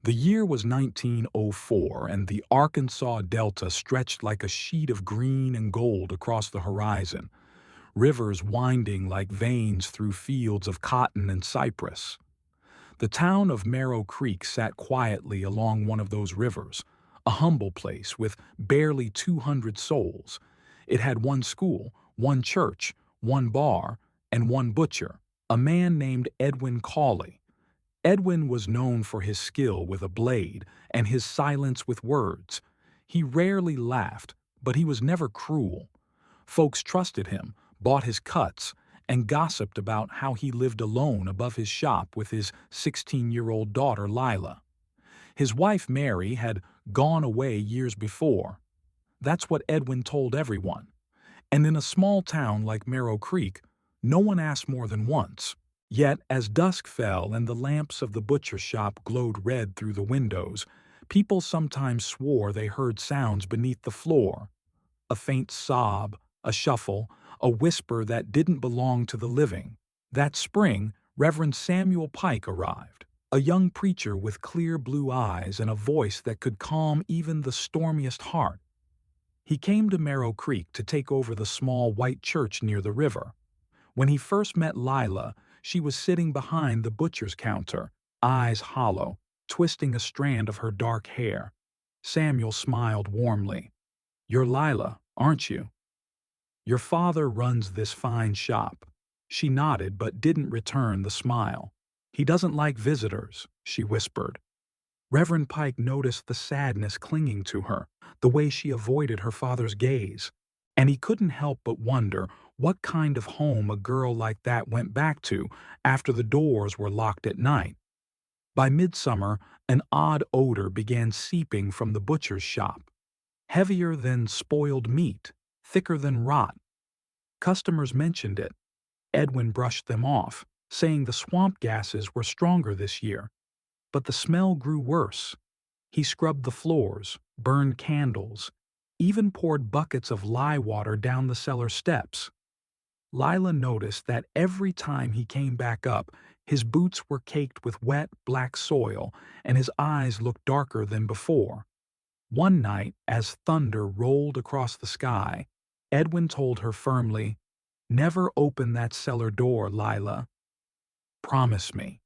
The year was 1904, and the Arkansas Delta stretched like a sheet of green and gold across the horizon, rivers winding like veins through fields of cotton and cypress. The town of Merrow Creek sat quietly along one of those rivers, a humble place with barely 200 souls. It had one school, one church, one bar, and one butcher, a man named Edwin Cawley. Edwin was known for his skill with a blade and his silence with words. He rarely laughed, but he was never cruel. Folks trusted him, bought his cuts, and gossiped about how he lived alone above his shop with his 16-year-old daughter Lila. His wife Mary had gone away years before. That's what Edwin told everyone. And in a small town like Merrow Creek, no one asked more than once. Yet, as dusk fell and the lamps of the butcher shop glowed red through the windows, people sometimes swore they heard sounds beneath the floor. A faint sob, a shuffle, a whisper that didn't belong to the living. That spring, Reverend Samuel Pike arrived, a young preacher with clear blue eyes and a voice that could calm even the stormiest heart. He came to Merrow Creek to take over the small white church near the river. When he first met Lila, she was sitting behind the butcher's counter, eyes hollow, twisting a strand of her dark hair. Samuel smiled warmly. "You're Lila, aren't you? Your father runs this fine shop." She nodded but didn't return the smile. "He doesn't like visitors," she whispered. Reverend Pike noticed the sadness clinging to her, the way she avoided her father's gaze, and he couldn't help but wonder what kind of home a girl like that went back to after the doors were locked at night. By midsummer, an odd odor began seeping from the butcher's shop, heavier than spoiled meat, thicker than rot. Customers mentioned it. Edwin brushed them off, saying the swamp gases were stronger this year. But the smell grew worse. He scrubbed the floors, burned candles, even poured buckets of lye water down the cellar steps. Lila noticed that every time he came back up, his boots were caked with wet, black soil, and his eyes looked darker than before. One night, as thunder rolled across the sky, Edwin told her firmly, "Never open that cellar door, Lila. Promise me."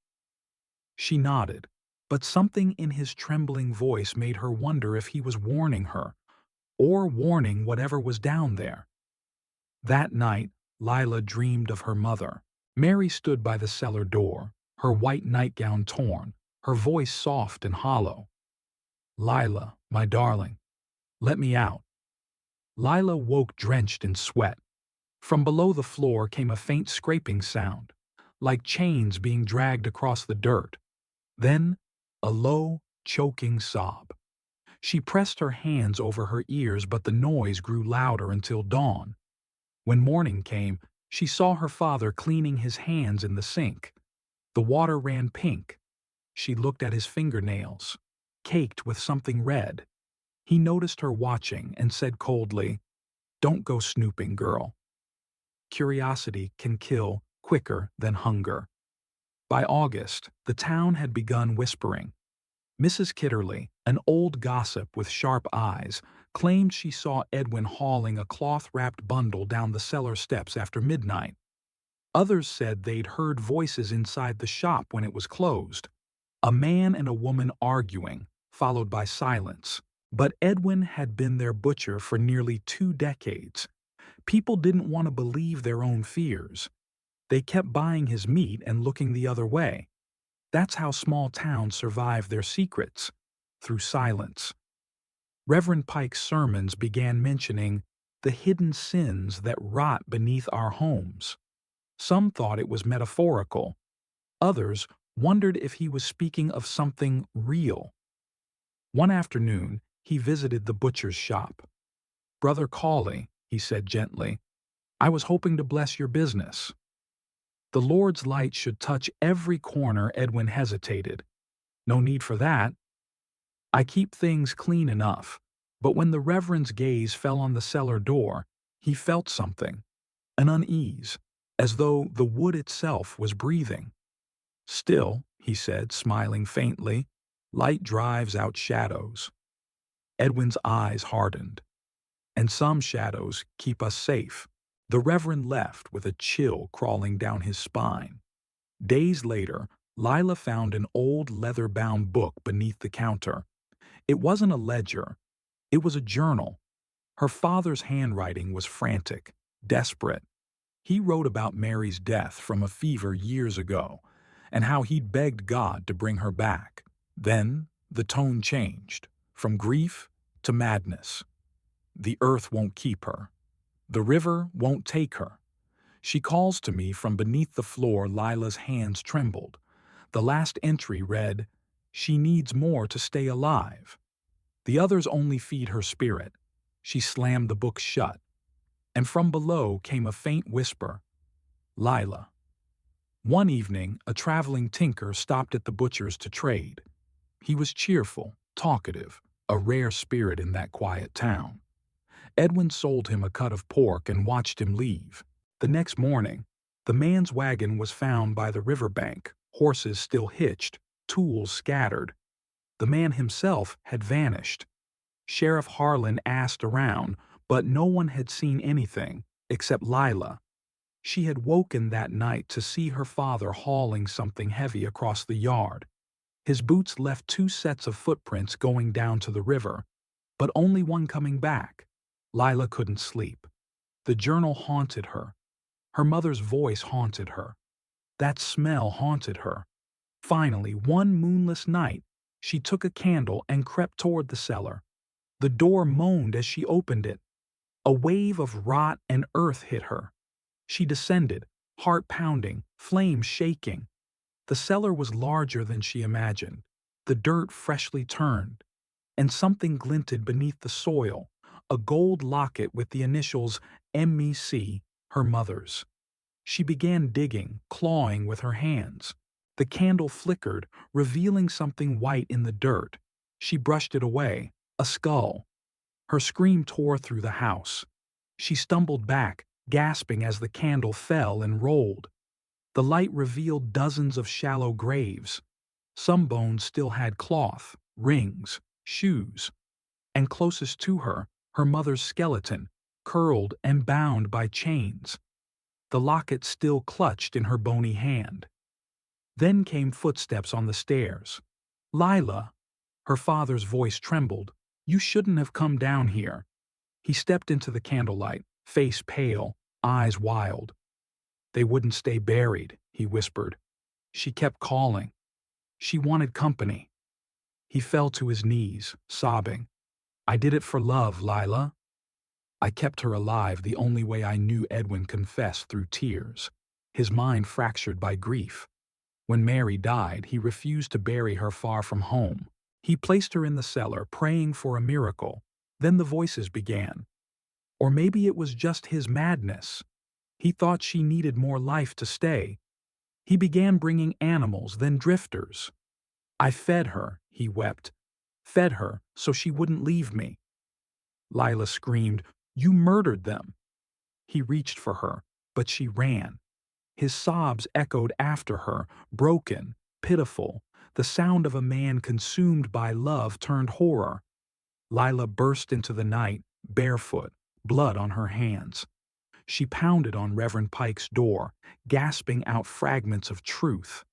She nodded, but something in his trembling voice made her wonder if he was warning her, or warning whatever was down there. That night, Lila dreamed of her mother. Mary stood by the cellar door, her white nightgown torn, her voice soft and hollow. "Lila, my darling, let me out." Lila woke drenched in sweat. From below the floor came a faint scraping sound, like chains being dragged across the dirt. Then, a low, choking sob. She pressed her hands over her ears, but the noise grew louder until dawn. When morning came, she saw her father cleaning his hands in the sink. The water ran pink. She looked at his fingernails, caked with something red. He noticed her watching and said coldly, "Don't go snooping, girl. Curiosity can kill quicker than hunger." By August, the town had begun whispering. Mrs. Kitterly, an old gossip with sharp eyes, claimed she saw Edwin hauling a cloth-wrapped bundle down the cellar steps after midnight. Others said they'd heard voices inside the shop when it was closed. A man and a woman arguing, followed by silence. But Edwin had been their butcher for nearly 2 decades. People didn't want to believe their own fears. They kept buying his meat and looking the other way. That's how small towns survive their secrets, through silence. Reverend Pike's sermons began mentioning the hidden sins that rot beneath our homes. Some thought it was metaphorical. Others wondered if he was speaking of something real. One afternoon, he visited the butcher's shop. "Brother Cawley," he said gently, "I was hoping to bless your business." The Lord's light should touch every corner. Edwin hesitated. "No need for that. I keep things clean enough." But when the Reverend's gaze fell on the cellar door, he felt something, an unease, as though the wood itself was breathing. "Still," he said, smiling faintly, Light drives out shadows. Edwin's eyes hardened. And some shadows keep us safe. The Reverend left with a chill crawling down his spine. Days later, Lila found an old leather-bound book beneath the counter. It wasn't a ledger. It was a journal. Her father's handwriting was frantic, desperate. He wrote about Mary's death from a fever years ago, and how he'd begged God to bring her back. Then, the tone changed, from grief to madness. The earth won't keep her. The river won't take her. She calls to me from beneath the floor. Lila's hands trembled. The last entry read, "She needs more to stay alive. The others only feed her spirit." She slammed the book shut, and from below came a faint whisper, "Lila." One evening, a traveling tinker stopped at the butcher's to trade. He was cheerful, talkative, a rare spirit in that quiet town. Edwin sold him a cut of pork and watched him leave. The next morning, the man's wagon was found by the riverbank, horses still hitched, tools scattered. The man himself had vanished. Sheriff Harlan asked around, but no one had seen anything except Lila. She had woken that night to see her father hauling something heavy across the yard. His boots left 2 sets of footprints going down to the river, but only one coming back. Lila couldn't sleep. The journal haunted her. Her mother's voice haunted her. That smell haunted her. Finally, one moonless night, she took a candle and crept toward the cellar. The door moaned as she opened it. A wave of rot and earth hit her. She descended, heart pounding, flames shaking. The cellar was larger than she imagined, the dirt freshly turned, and something glinted beneath the soil, a gold locket with the initials MEC, her mother's. She began digging, clawing with her hands. The candle flickered, revealing something white in the dirt. She brushed it away, a skull. Her scream tore through the house. She stumbled back, gasping as the candle fell and rolled. The light revealed dozens of shallow graves. Some bones still had cloth, rings, shoes. And closest to her, her mother's skeleton, curled and bound by chains. The locket still clutched in her bony hand. Then came footsteps on the stairs. "Lila!" Her father's voice trembled. "You shouldn't have come down here." He stepped into the candlelight, face pale, eyes wild. "They wouldn't stay buried," he whispered. "She kept calling. She wanted company." He fell to his knees, sobbing. "I did it for love, Lila. I kept her alive the only way I knew." Edwin confessed through tears, his mind fractured by grief. When Mary died, he refused to bury her far from home. He placed her in the cellar, praying for a miracle. Then the voices began. Or maybe it was just his madness. He thought she needed more life to stay. He began bringing animals, then drifters. "I fed her," he wept. "Fed her so she wouldn't leave me." Lila screamed, "You murdered them." He reached for her, but she ran. His sobs echoed after her, broken, pitiful, the sound of a man consumed by love turned horror. Lila burst into the night, barefoot, blood on her hands. She pounded on Reverend Pike's door, gasping out fragments of truth.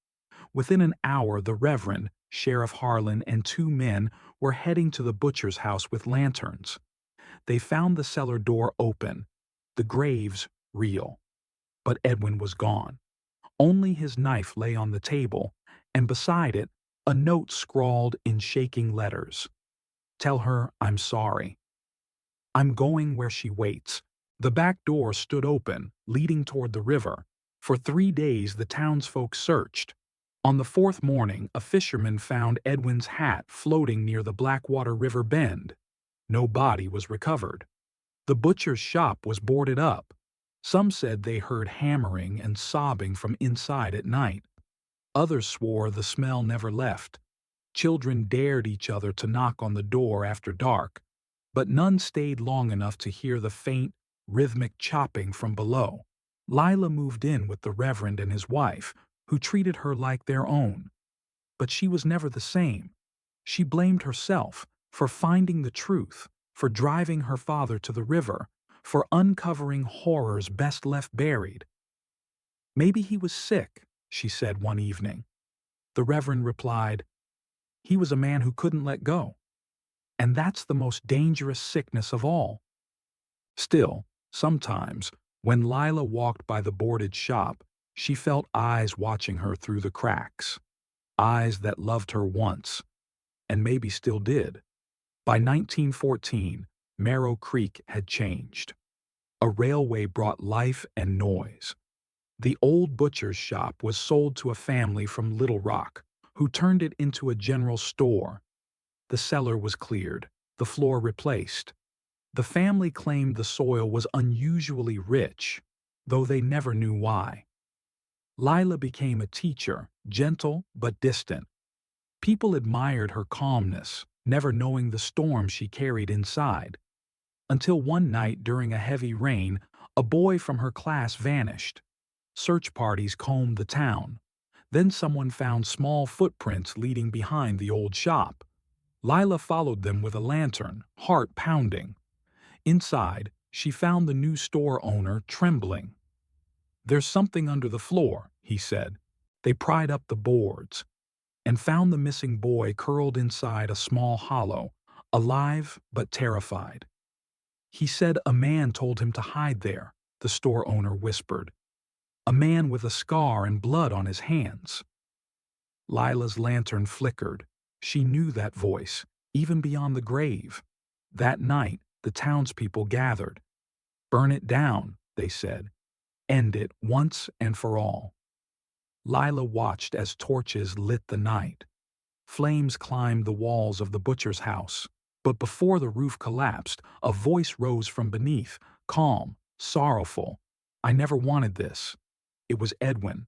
Within an hour, the Reverend, Sheriff Harlan, and 2 men were heading to the butcher's house with lanterns. They found the cellar door open, the graves real. But Edwin was gone. Only his knife lay on the table, and beside it, a note scrawled in shaking letters. "Tell her I'm sorry. I'm going where she waits." The back door stood open, leading toward the river. For 3 days the townsfolk searched. On the 4th morning, a fisherman found Edwin's hat floating near the Blackwater River bend. No body was recovered. The butcher's shop was boarded up. Some said they heard hammering and sobbing from inside at night. Others swore the smell never left. Children dared each other to knock on the door after dark, but none stayed long enough to hear the faint, rhythmic chopping from below. Lila moved in with the Reverend and his wife, who treated her like their own. But she was never the same. She blamed herself for finding the truth, for driving her father to the river, for uncovering horrors best left buried. Maybe he was sick, she said one evening. The Reverend replied, he was a man who couldn't let go. And that's the most dangerous sickness of all. Still, sometimes, when Lila walked by the boarded shop, she felt eyes watching her through the cracks. Eyes that loved her once, and maybe still did. By 1914, Marrow Creek had changed. A railway brought life and noise. The old butcher's shop was sold to a family from Little Rock, who turned it into a general store. The cellar was cleared, the floor replaced. The family claimed the soil was unusually rich, though they never knew why. Lila became a teacher, gentle but distant. People admired her calmness, never knowing the storm she carried inside. Until one night during a heavy rain, a boy from her class vanished. Search parties combed the town. Then someone found small footprints leading behind the old shop. Lila followed them with a lantern, heart pounding. Inside, she found the new store owner trembling. "There's something under the floor," he said. They pried up the boards and found the missing boy curled inside a small hollow, alive but terrified. "He said a man told him to hide there," the store owner whispered. "A man with a scar and blood on his hands." Lila's lantern flickered. She knew that voice, even beyond the grave. That night, the townspeople gathered. "Burn it down," they said. "End it once and for all." Lila watched as torches lit the night. Flames climbed the walls of the butcher's house, but before the roof collapsed, a voice rose from beneath, calm, sorrowful. "I never wanted this." It was Edwin.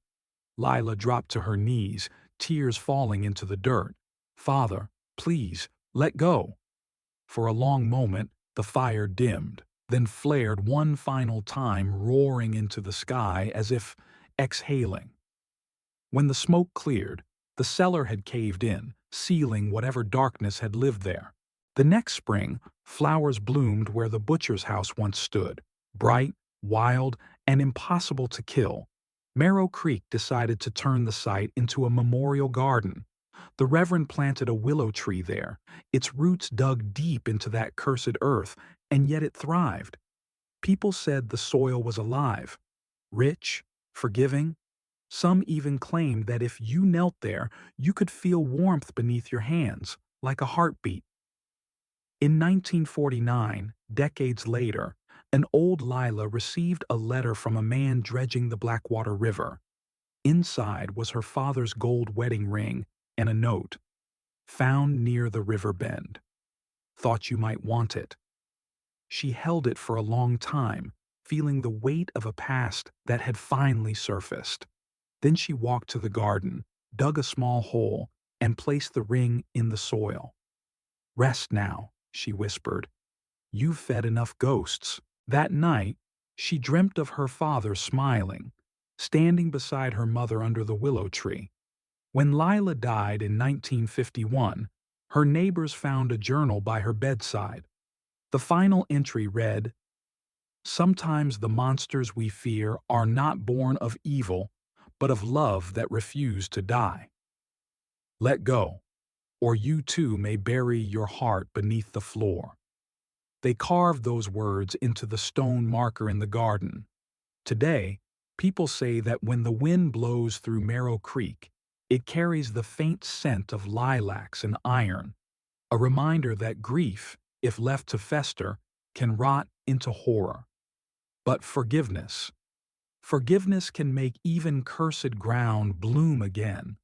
Lila dropped to her knees, tears falling into the dirt. "Father, please, let go." For a long moment, the fire dimmed, then flared one final time, roaring into the sky as if exhaling. When the smoke cleared, the cellar had caved in, sealing whatever darkness had lived there. The next spring, flowers bloomed where the butcher's house once stood, bright, wild, and impossible to kill. Marrow Creek decided to turn the site into a memorial garden. The Reverend planted a willow tree there. Its roots dug deep into that cursed earth, and yet it thrived. People said the soil was alive, rich, forgiving. Some even claimed that if you knelt there, you could feel warmth beneath your hands, like a heartbeat. In 1949, decades later, an old Lila received a letter from a man dredging the Blackwater River. Inside was her father's gold wedding ring and a note, "Found near the river bend. Thought you might want it." She held it for a long time, feeling the weight of a past that had finally surfaced. Then she walked to the garden, dug a small hole, and placed the ring in the soil. "Rest now," she whispered. "You've fed enough ghosts." That night, she dreamt of her father smiling, standing beside her mother under the willow tree. When Lila died in 1951, her neighbors found a journal by her bedside. The final entry read, "Sometimes the monsters we fear are not born of evil, but of love that refused to die. Let go, or you too may bury your heart beneath the floor." They carved those words into the stone marker in the garden. Today, people say that when the wind blows through Marrow Creek, it carries the faint scent of lilacs and iron, a reminder that grief, if left to fester, can rot into horror. But forgiveness can make even cursed ground bloom again.